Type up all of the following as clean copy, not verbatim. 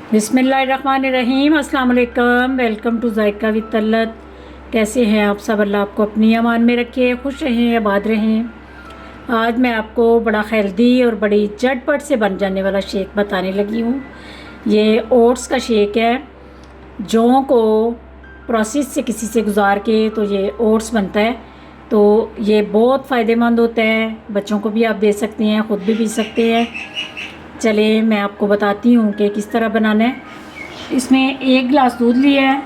बिस्मिल्लाहिर्रहमानिर्रहीम। अस्सलाम वालेकुम। Welcome to Zaika with Talat. कैसे हैं आप सब? अल्लाह आपको अपनी अमान में रखे, खुश रहें, आबाद रहें। आज मैं आपको बड़ा हेल्दी और बड़ी झटपट से बन जाने वाला शेक बताने लगी हूँ। ये ओट्स का शेक है। जौ को प्रोसेस से किसी से गुजार के तो ये ओट्स बनता है। तो ये बहुत फ़ायदेमंद होता है। बच्चों को भी आप दे सकते हैं, ख़ुद भी पी सकते हैं। चले मैं आपको बताती हूँ कि किस तरह बनाना है। इसमें 1 गिलास दूध लिया है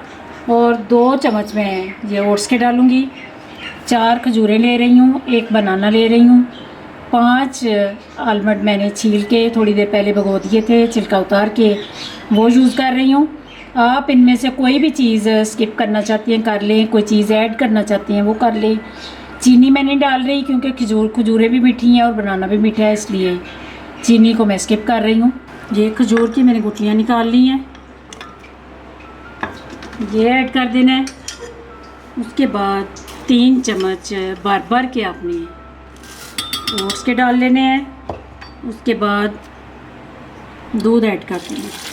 और 2 चम्मच मैं ये ओट्स के डालूँगी। 4 खजूरें ले रही हूँ, 1 बनाना ले रही हूँ। 5 आलमंड मैंने छील के थोड़ी देर पहले भिगो दिए थे, छिलका उतार के वो यूज़ कर रही हूँ। आप इनमें से कोई भी चीज़ स्किप करना चाहती हैं कर लें, कोई चीज़ ऐड करना चाहती हैं वो कर लें। चीनी मैं नहीं डाल रही क्योंकि खजूरें भी मीठी हैं और बनाना भी मीठा है, इसलिए चीनी को मैं स्किप कर रही हूँ। ये खजूर की मैंने गुठलियाँ निकाल ली हैं, ये ऐड कर देना है। उसके बाद 3 चम्मच भर भर के आपने ओट्स के डाल लेने हैं। उसके बाद दूध ऐड कर देना है।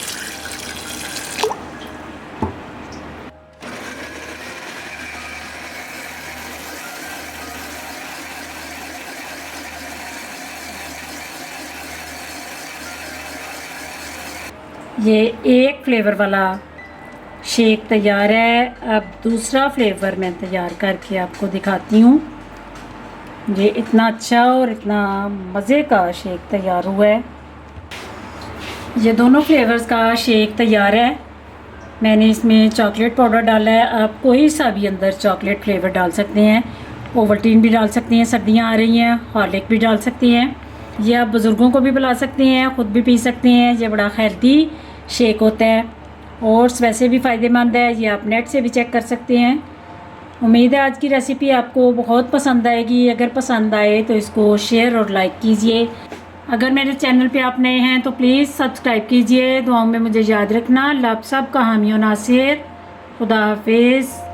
ये एक फ्लेवर वाला शेक तैयार है। अब दूसरा फ्लेवर मैं तैयार करके आपको दिखाती हूँ। ये इतना अच्छा और इतना मज़े का शेक तैयार हुआ है। ये दोनों फ्लेवर्स का शेक तैयार है। मैंने इसमें चॉकलेट पाउडर डाला है। आप कोई सा भी अंदर चॉकलेट फ्लेवर डाल सकते हैं। ओवल्टीन भी डाल सकते हैं, सर्दियाँ आ रही हैं, हॉर्लिक्स भी डाल सकते हैं। ये आप बुज़ुर्गों को भी पिला सकते हैं, ख़ुद भी पी सकते हैं। ये बड़ा हेल्दी शेक होता है। ओट्स वैसे भी फ़ायदेमंद है, ये आप नेट से भी चेक कर सकते हैं। उम्मीद है आज की रेसिपी आपको बहुत पसंद आएगी। अगर पसंद आए तो इसको शेयर और लाइक कीजिए। अगर मेरे चैनल पे आप नए हैं तो प्लीज़ सब्सक्राइब कीजिए। दुआओं में मुझे याद रखना। अल्लाह आप सब का हामी और नासिर। खुदा हाफिज़।